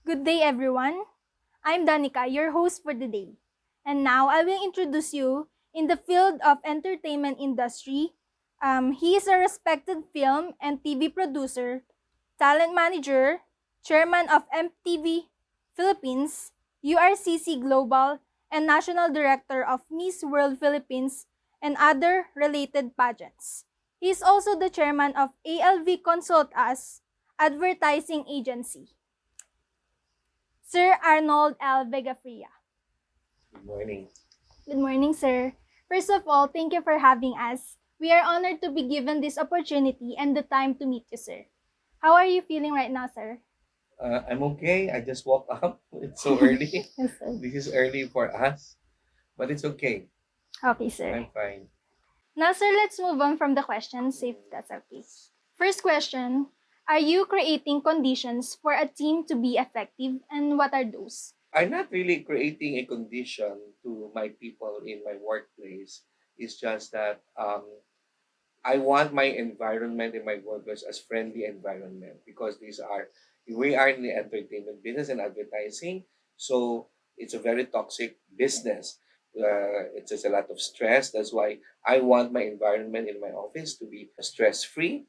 Good day, everyone. I'm Danica, your host for the day. And now I will introduce you in the field of entertainment industry. He is a respected film and TV producer, talent manager, chairman of MTV Philippines, URCC Global, and national director of Miss World Philippines and other related pageants. He is also the chairman of ALV Consult Us Advertising Agency. Sir Arnold L. Vegafria. Good morning. Good morning, sir. First of all, thank you for having us. We are honored to be given this opportunity and the time to meet you, sir. How are you feeling right now, sir? I'm okay. I just woke up. It's so early. Yes, sir. This is early for us, but it's okay. Okay, sir. I'm fine. Now, sir, let's move on from the questions, if that's okay. First question, are you creating conditions for a team to be effective, and what are those? I'm not really creating a condition to my people in my workplace. It's just that I want my environment and my workers as friendly environment because we are in the entertainment business and advertising, so it's a very toxic business. It's just a lot of stress. That's why I want my environment in my office to be stress free,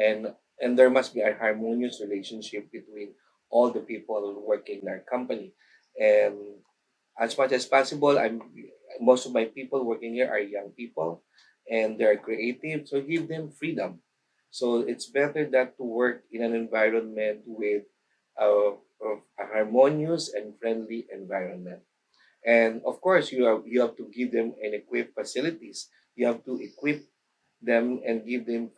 and there must be a harmonious relationship between all the people working in our company. And as much as possible, most of my people working here are young people, and they're creative, so give them freedom. So it's better that to work in an environment with a harmonious and friendly environment. And of course, you have to give them and equip facilities. You have to equip them and give them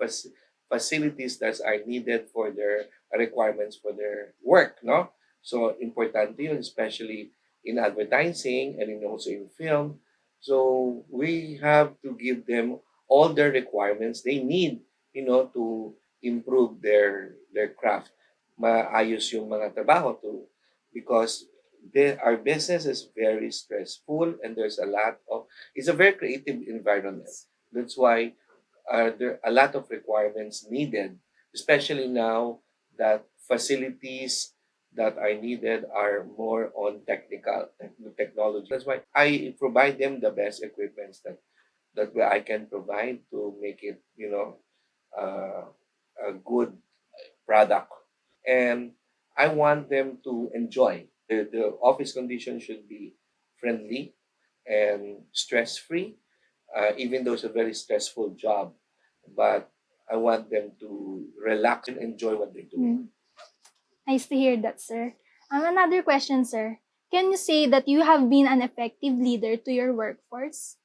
facilities that are needed for their requirements for their work. No, so important yun, especially in advertising and also in film. So we have to give them all the requirements they need, to improve their craft. Maayos yung mga trabaho to because our business is very stressful, and there's a lot of it's a very creative environment. That's why there are a lot of requirements needed, especially now that facilities that are needed are more on technology. That's why I provide them the best equipments that I can provide to make it, a good product. And I want them to enjoy. The office condition should be friendly and stress free, even though it's a very stressful job. But I want them to relax and enjoy what they do. Nice to hear that, sir. Another question, sir. Can you say that you have been an effective leader to your workforce?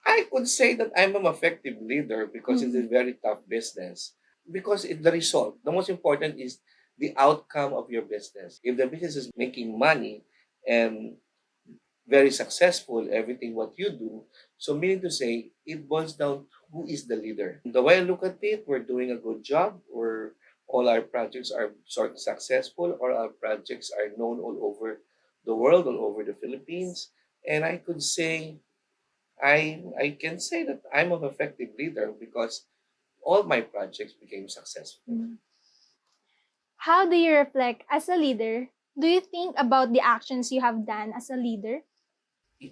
I could say that I'm an effective leader because it's a very tough business. Because the result, the most important is the outcome of your business. If the business is making money and very successful, everything what you do, so meaning to say, it boils down to who is the leader. The way I look at it, we're doing a good job, or all our projects are sort of successful, or our projects are known all over the world, all over the Philippines. And I could say I can say that I'm an effective leader because all my projects became successful. How do you reflect as a leader? Do you think about the actions you have done as a leader?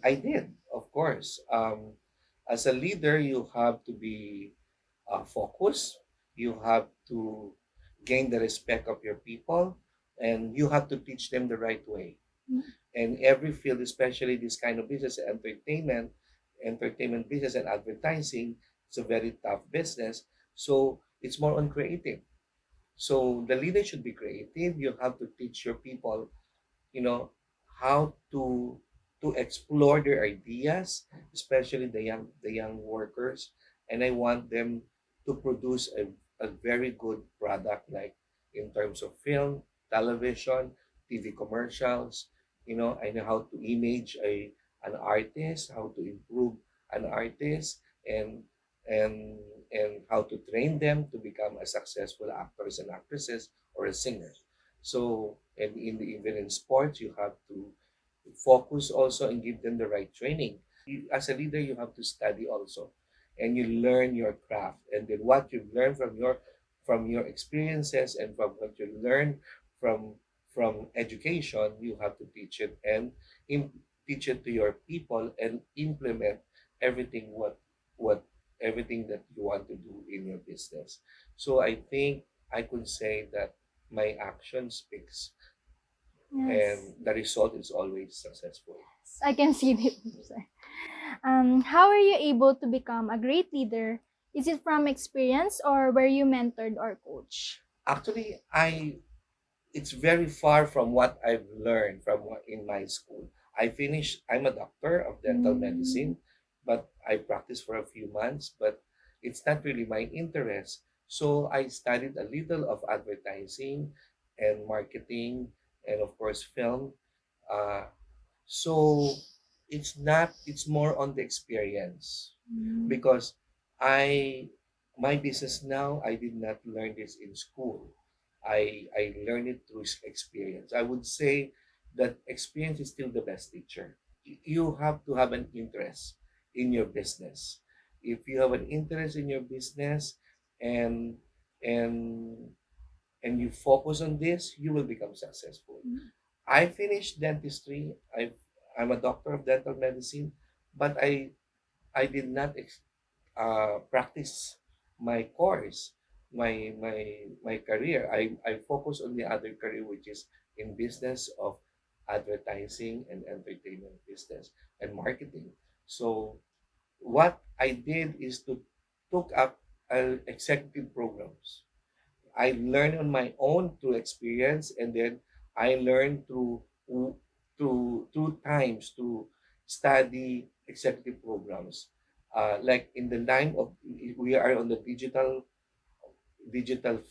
I did, of course. As a leader, you have to be focused. You have to gain the respect of your people, and you have to teach them the right way. And every field, especially this kind of business, entertainment business and advertising, it's a very tough business. So it's more on creative. So the leader should be creative. You have to teach your people, you know, how to explore their ideas, especially the young workers. And I want them to produce a very good product, like in terms of film, television, TV commercials. I know how to image an artist, how to improve an artist, and and how to train them to become a successful actors and actresses or a singer. So, and even in sports, you have to focus also and give them the right training. As a leader, you have to study also, and you learn your craft, and then what you learn from your experiences and from what you learn from from education, you have to teach it and teach it to your people and implement everything what everything that you want to do in your business. So I think I could say that my action speaks Yes. and the result is always successful. I can see it, sir. How are you able to become a great leader? Is it from experience or were you mentored or coached? Actually, I it's very far from what I've learned from what in my school. I'm a doctor of dental Mm. medicine, but I practiced for a few months, but it's not really my interest. So I studied a little of advertising and marketing and of course film. Uh, so it's more on the experience Mm. because I my business now I did not learn this in school. I learned it through experience. I would say that experience is still the best teacher. You have to have an interest in your business. If you have an interest in your business and and and you focus on this, you will become successful. I finished dentistry. I'm a doctor of dental medicine, but I did not practice my course, my career. I focus on the other career, which is in business of advertising and entertainment business and marketing. So what I did is to took up executive programs. I learned on my own through experience, and then I learned through times to study executive programs. Like in the line of we are on the digital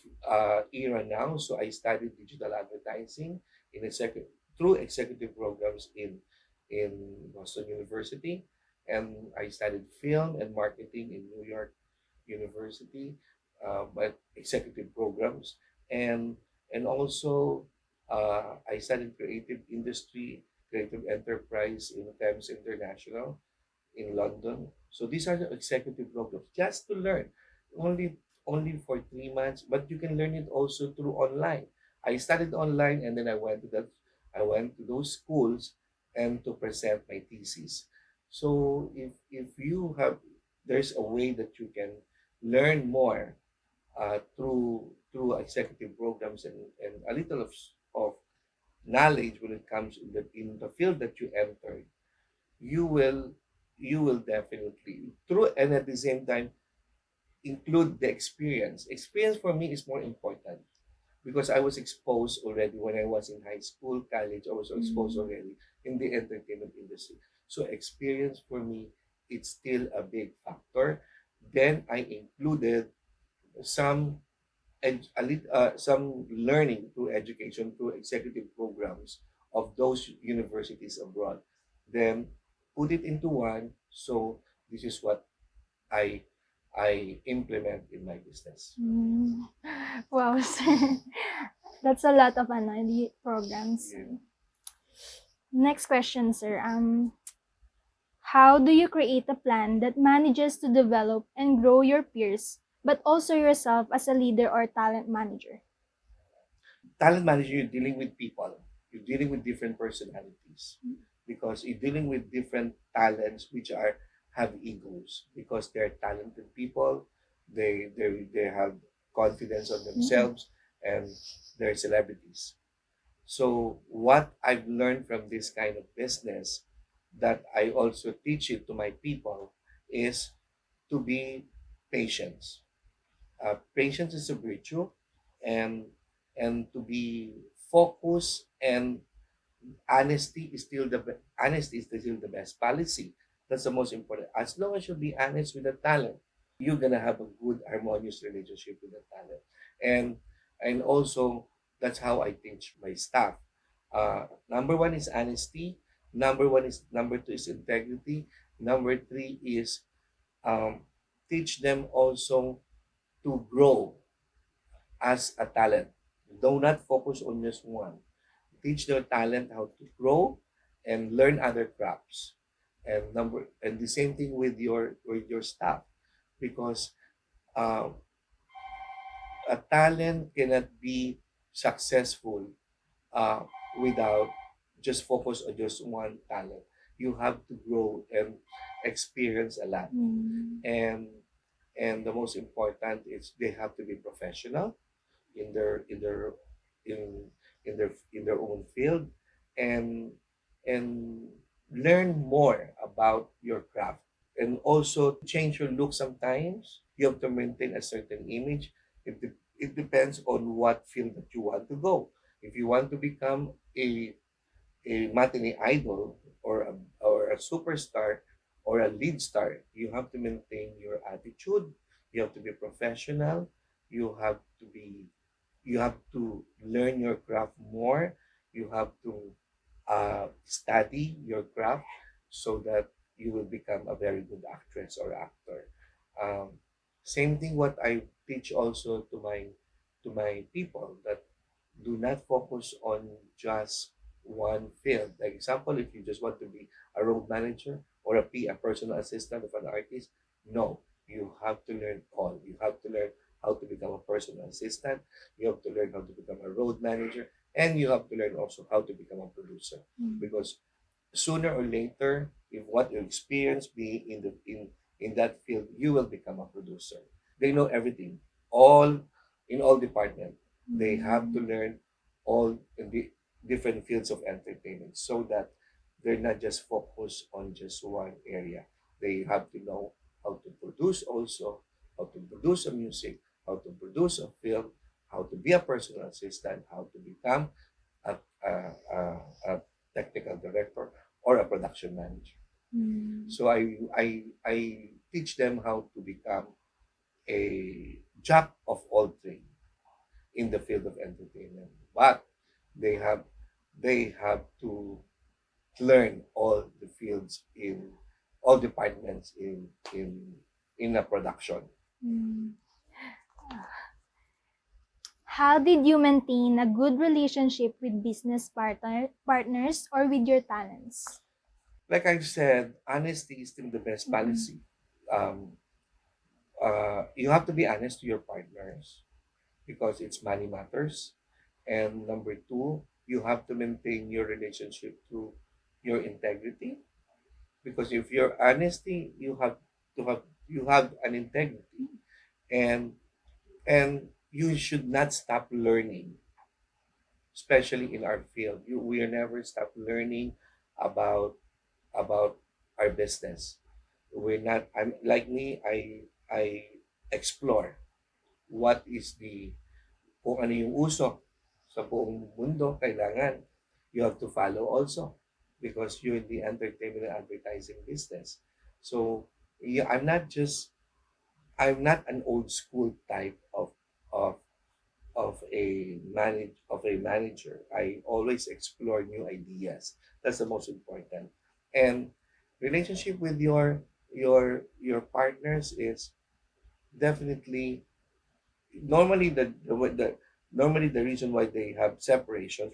era now, so I studied digital advertising in through executive programs in Boston University, and I studied film and marketing in New York University, but executive programs, and and also I studied creative industry, creative enterprise in Thames International in London. So these are the executive programs just to learn, only only for 3 months, but you can learn it also through online. I studied online and then I went to those schools and to present my thesis. So if you have there's a way that you can learn more through executive programs and a little of knowledge when it comes in the field that you entered, you will you will definitely through and at the same time include the experience. Experience for me is more important because I was exposed already when I was in high school, college. I was exposed Mm. already in the entertainment industry. So experience for me, it's still a big factor. Then I included some some learning through education through executive programs of those universities abroad. Then put it into one. So this is what I I implement in my business. Mm. Wow, sir. That's a lot of programs. Yeah. Next question, sir. How do you create a plan that manages to develop and grow your peers, but also yourself as a leader or talent manager? Talent manager, you're dealing with people. You're dealing with different personalities because you're dealing with different talents which are have egos because they're talented people. They have confidence on Mm. themselves and they're celebrities. So what I've learned from this kind of business that I also teach it to my people is to be patient. Patience is a virtue, and to be focused and honesty is still the best policy. That's the most important. As long as you be honest with the talent, you're gonna have a good harmonious relationship with the talent. And also that's how I teach my staff. Number one is honesty. Number two is integrity. Number three is um, teach them also to grow as a talent. Do not focus on just one. Teach their talent how to grow and learn other crafts. And the same thing with your staff because a talent cannot be successful uh, without just focus on just one talent. You have to grow and experience a lot. Mm. And the most important is they have to be professional in in in their own field, and and learn more about your craft, and also change your look. Sometimes you have to maintain a certain image. It depends on what field that you want to go. If you want to become a matinee idol, or a superstar, or a lead star, you have to maintain your attitude. You have to be professional. You have to be you have to learn your craft more. You have to study your craft so that you will become a very good actress or actor. Um, Same thing what I teach also to my people, that do not focus on just one field. Like example, if you just want to be a road manager or a personal assistant of an artist, no, you have to learn all. You have to learn how to become a personal assistant. You have to learn how to become a road manager, and you have to learn also how to become a producer. Mm. Because sooner or later, if what you experience be in that field, you will become a producer. They know everything, all in all department. They have to Mm. learn all in the different fields of entertainment, so that they're not just focused on just one area. They have to know how to produce also, how to produce a music, how to produce a film, how to be a personal assistant, how to become a, a, a technical director or a production manager. Mm. So I teach them how to become a jack of all trades in the field of entertainment. But they have they have to learn all the fields in all departments in a production. Mm. How did you maintain a good relationship with partners or with your talents? Like I said, honesty is still the best Mm-mm. policy. Um, you have to be honest to your partners because it's money matters. And number two, you have to maintain your relationship through your integrity, because if you're honesty, you have an integrity, and you should not stop learning, especially in our field. We are never stop learning about about our business. We're not. I'm like me. I explore what is the kung ano yung uso sa buong mundo. Kailangan you have to follow also, because you're in the entertainment and advertising business. So yeah, I'm not an old school type of of a manager. I always explore new ideas. That's the most important. And relationship with your partners is definitely, normally the reason why they have separations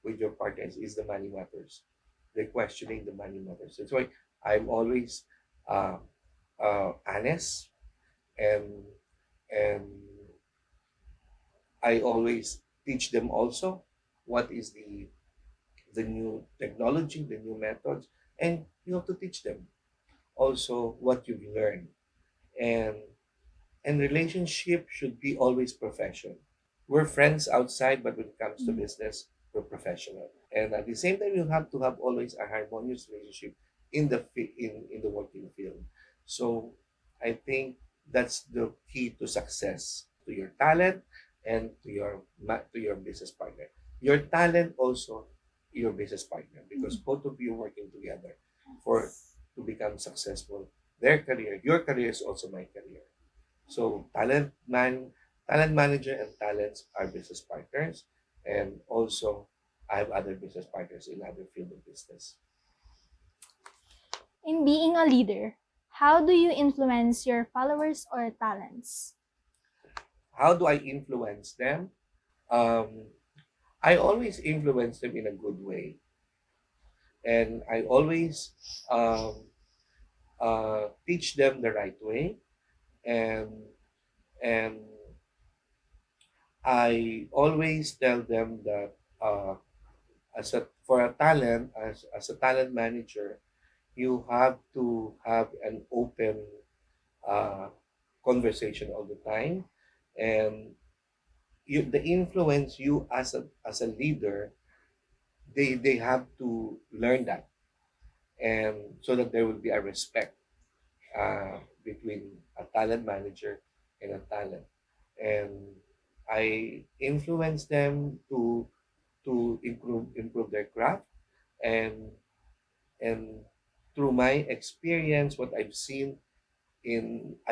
with your partners is the money matters. They're questioning the money matters. That's why I'm always uh, honest, and and I always teach them also what is the new technology, the new methods, and you have to teach them also what you've learned. And relationship should be always professional. We're friends outside, but when it comes to Mm. business, we're professional. And at the same time, you have to have always a harmonious relationship in the working field. So I think that's the key to success, to your talent and to your business partner. Your talent also your business partner, because both of you working together for to become successful. Their career, your career is also my career. So talent manager and talents are business partners, and also I have other business partners in other field of business. In being a leader, how do you influence your followers or talents? How do I influence them? Um, I always influence them in a good way, and I always um, teach them the right way, and and I always tell them that. For a talent, as a talent manager, you have to have an open uh, conversation all the time, and the influence you as a leader, they have to learn that, and so that there will be a respect between a talent manager and a talent. And I influence them to improve their craft, and and through my experience, what I've seen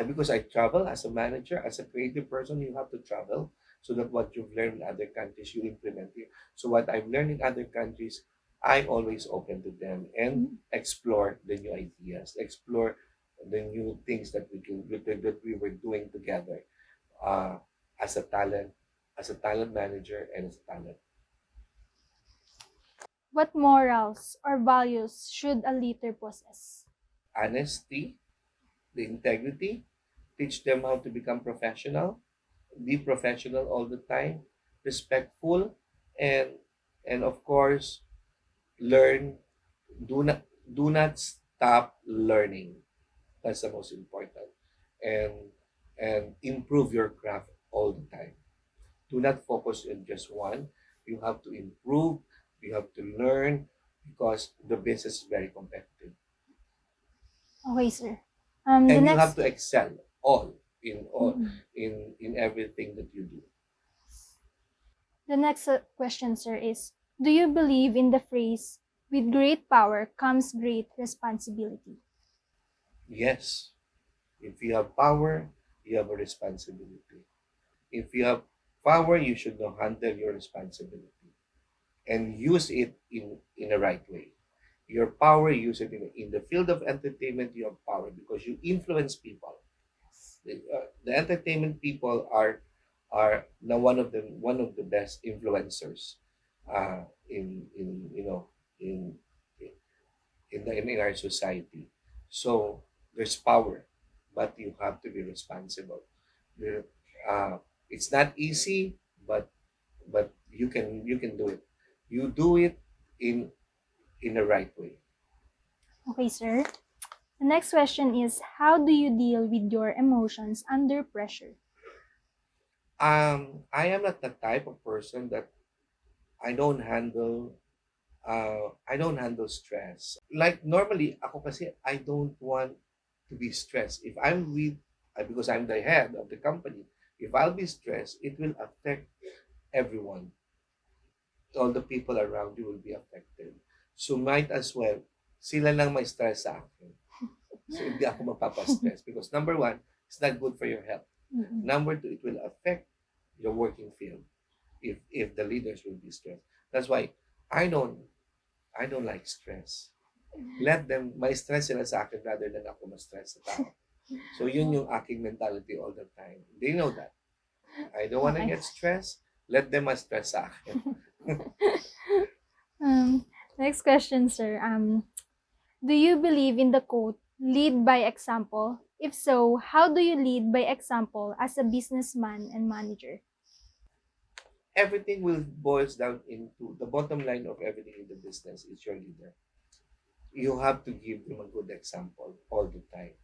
because I travel as a manager, as a creative person, you have to travel so that what you've learned in other countries you implement here. So what I've learned in other countries, I'm always open to them and explore the new ideas, explore the new things that we were doing together, uh, as a talent, as a talent manager and as a talent. What morals or values should a leader possess? Honesty, the integrity, teach them how to become professional, be professional all the time, respectful, and and of course learn. Do not stop learning. That's the most important. And and improve your craft all the time. Do not focus on just one. You have to improve, you have to learn, because the business is very competitive, Okay, sir. The and you have next to excel all Mhm. in everything that you do. The next question, sir, is: do you believe in the phrase "with great power comes great responsibility"? Yes. If you have power, you have a responsibility. If you have power, you should know handle your responsibility and use it in the right way. Your power, use it in the field of entertainment. You have power because you influence people. The entertainment people are now one of the best influencers, in in in our society. So there's power, but you have to be responsible. There- it's not easy, but you can do it. You do it in the right way. Okay, sir. The next question is: how do you deal with your emotions under pressure? I am not the type of person that I don't handle I don't handle stress. Like normally, ako kasi I don't want to be stressed. If I'm with because I'm the head of the company, if I'll be stressed, it will affect everyone. All the people around you will be affected. So might as well, sila lang may stress sa akin. So hindi ako mapapastress because number one, it's not good for your health. Mm-mm. Number two, it will affect your working field if the leaders will be stressed. That's why I don't I don't like stress. Let them, may stress sila sa akin rather than ako ma-stress sa tao. So yun yung aking mentality all the time. They know that. I don't want to Okay. get stressed. Let them ma-stress sa akin. Um, Next question, sir. Do you believe in the quote, lead by example? If so, how do you lead by example as a businessman and manager? Everything will boils down into the bottom line of everything in the business is your leader. You have to give them a good example all the time,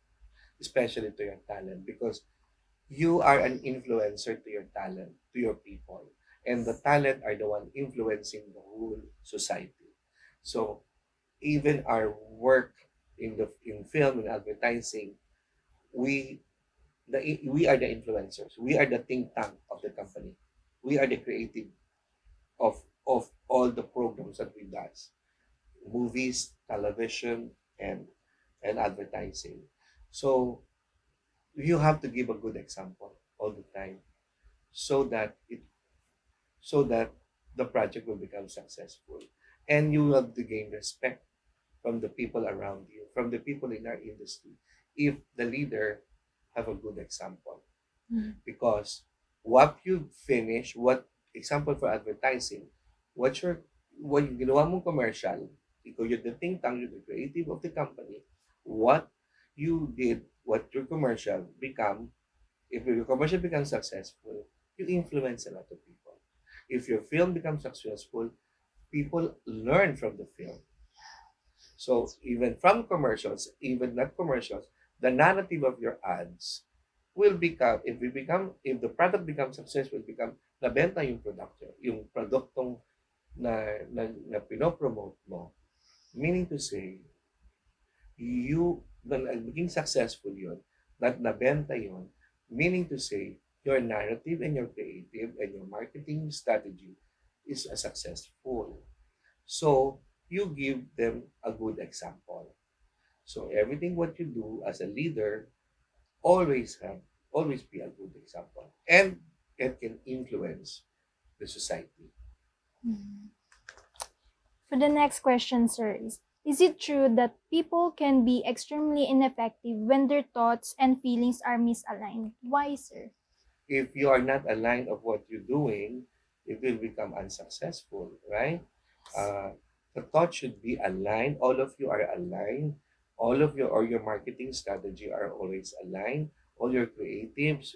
especially to your talent, because you are an influencer to your talent, to your people, and the talent are the one influencing the whole society. So even our work in film and advertising, we we are the influencers. We are the think tank of the company. We are the creative of all the programs that we does, movies, television, and advertising. So you have to give a good example all the time, so that the project will become successful, and you will have to gain respect from the people around you, from the people in our industry, if the leader have a good example. Mm. Because what you finish, what example for advertising, what your what yung ginawa mong commercial, ikaw you're the think tank, you're the creative of the company, what you did, what your commercial become, if your commercial becomes successful, you influence a lot of people. If your film becomes successful, people learn from the film. So even from commercials, even not commercials, the narrative of your ads will become, if the product becomes successful, become nabenta yung production, yung produktong na pinopromote mo. Meaning to say, naging successful yun, that nabenta yun, meaning to say, your narrative and your creative and your marketing strategy is a successful. So, you give them a good example. So, everything what you do as a leader, always be a good example. And it can influence the society. Mhm. For the next question, sir, is it true that people can be extremely ineffective when their thoughts and feelings are misaligned? Why, sir? If you are not aligned of what you're doing, it will become unsuccessful, right? Uh, the thought should be aligned. All of you are aligned. All of your marketing strategy are always aligned. All your creatives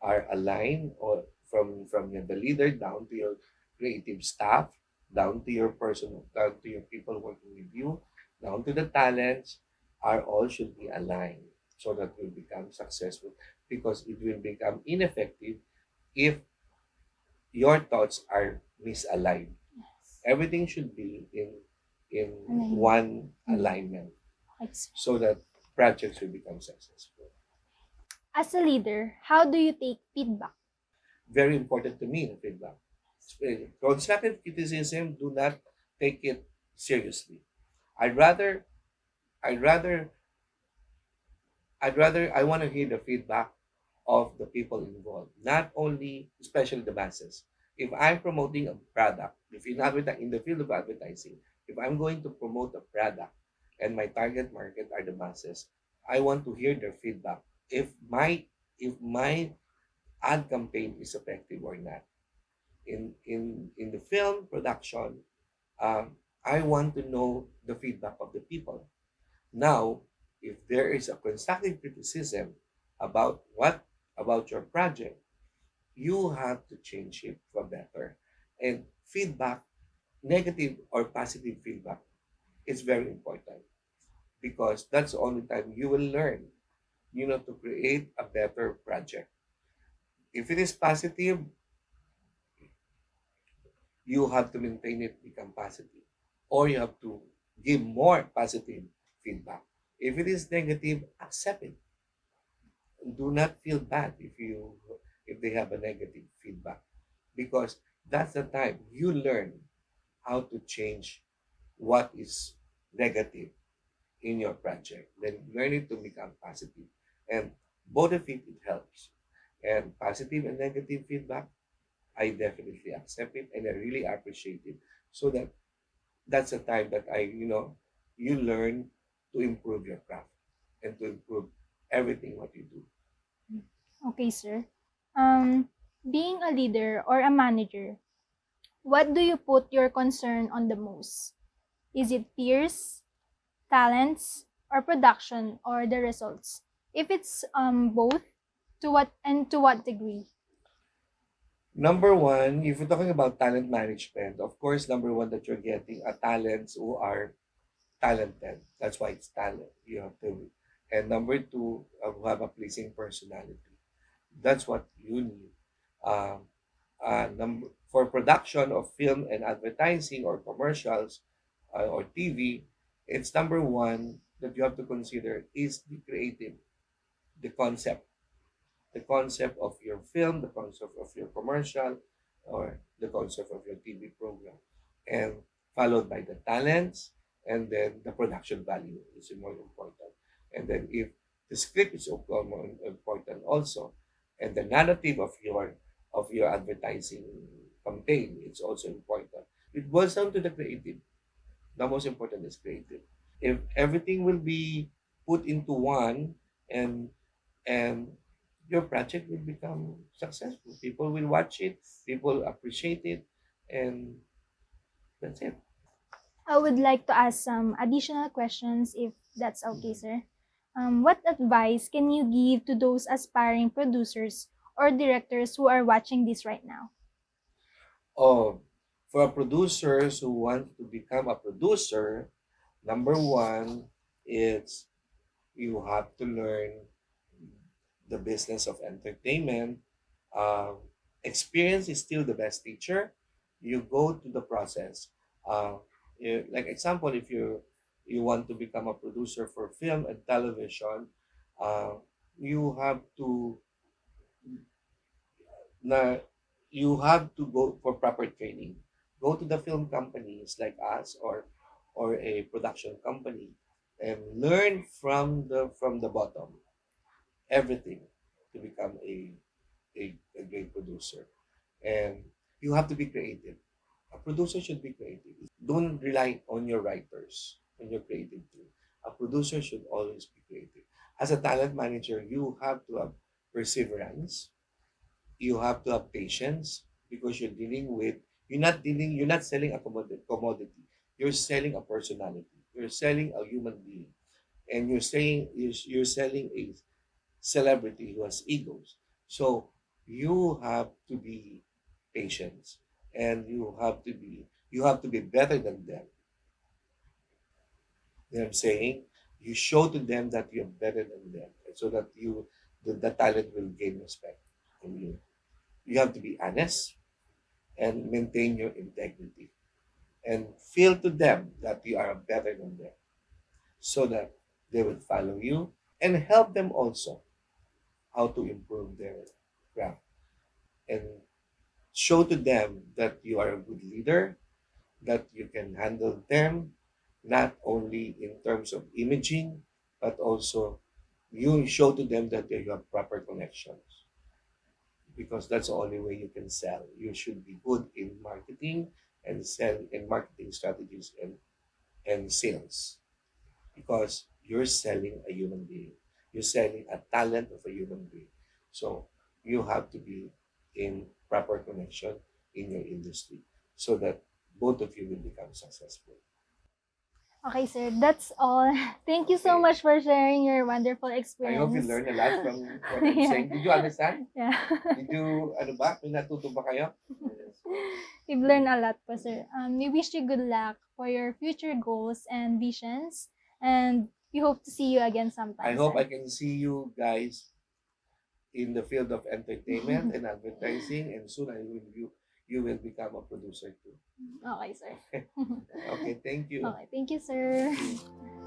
are aligned, or the leader down to your creative staff, down to your personal, down to your people working with you, down to the talents, are all should be aligned so that we become successful, because it will become ineffective if your thoughts are misaligned. Yes. Everything should be in Alignment. one Mhm. alignment Okay, sir. so that projects will become successful. As a leader, how do you take feedback? Very important to me, the feedback. Constructive criticism, do not take it seriously. I'd rather I'd rather I want to hear the feedback of the people involved, not only, especially the masses. If I'm promoting a product, if in the field of advertising, if I'm going to promote a product and my target market are the masses, I want to hear their feedback. If my ad campaign is effective or not. In the film production, I want to know the feedback of the people. Now, if there is a constructive criticism about your project, you have to change it for better. And feedback, negative or positive feedback, is very important, because that's the only time you will learn, to create a better project. If it is positive, you have to maintain it, become positive, or you have to give more positive feedback. If it is negative, accept it. Do not feel bad if they have a negative feedback, because that's the time you learn how to change what is negative in your project, then learn it to become positive. And both of it helps. And positive and negative feedback, I definitely accept it and I really appreciate it, so that that's the time that you learn to improve your craft and to improve everything what you do. Okay, sir. Being a leader or a manager, what do you put your concern on the most? Is it peers, talents, or production, or the results? If it's both, to what degree? Number one, if you're talking about talent management, of course, number one, that you're getting are talents who are talented. That's why it's talent. You have to. And number two, who have a pleasing personality. That's what you need. Um, for production of film and advertising or commercials, or TV, it's number one that you have to consider is the creative, the concept, of your film, the concept of your commercial, or the concept of your TV program, and followed by the talents, and then the production value is more important. And then if the script is more important also, and the narrative of your advertising campaign, it's also important. It boils down to the creative. The most important is creative. If everything will be put into one, and and your project will become successful. People will watch it, people appreciate it, and that's it. I would like to ask some additional questions if that's okay, Mhm. sir. What advice can you give to those aspiring producers or directors who are watching this right now? Oh, For producers who want to become a producer, number one is you have to learn the business of entertainment. Uh, Experience is still the best teacher. You go to the process. Like example, if you want to become a producer for film and television, uh, you have to na you have to go for proper training. Go to the film companies like us or a production company and learn from the bottom everything to become a great producer. And you have to be creative. A producer should be creative. Don't rely on your writers when you're creative too. A producer should always be creative. As a talent manager, you have to have perseverance. You have to have patience because you're not selling a commodity. You're selling a personality. You're selling a human being. And you're selling a celebrity who has egos. So you have to be patient and you have to be better than them. You know what I'm saying? You show to them that you're better than them so that the talent will gain respect from you. You have to be honest and maintain your integrity and feel to them that you are better than them so that they will follow you and help them also how to improve their craft and show to them that you are a good leader, that you can handle them, not only in terms of imaging, but also you show to them that you have proper connections because that's the only way you can sell. You should be good in marketing and sell in marketing strategies and sales because you're selling a human being. You're selling a talent of a human being. So you have to be in proper connection in your industry so that both of you will become successful. Okay, sir, that's all. Thank you so Okay. much for sharing your wonderful I hope you experience. learned a lot from what I'm Yeah. saying. Did you understand? Yeah. Did you, ano ba? May natuto ba kayo? We've learned a lot po, sir. We wish you good luck for your future goals and visions. And we hope to see you again I sometime, hope I sir. can see you guys in the field of entertainment and advertising, and soon you will become a producer too. Okay, sir. Okay, thank you. Okay, thank you, sir. Thank you.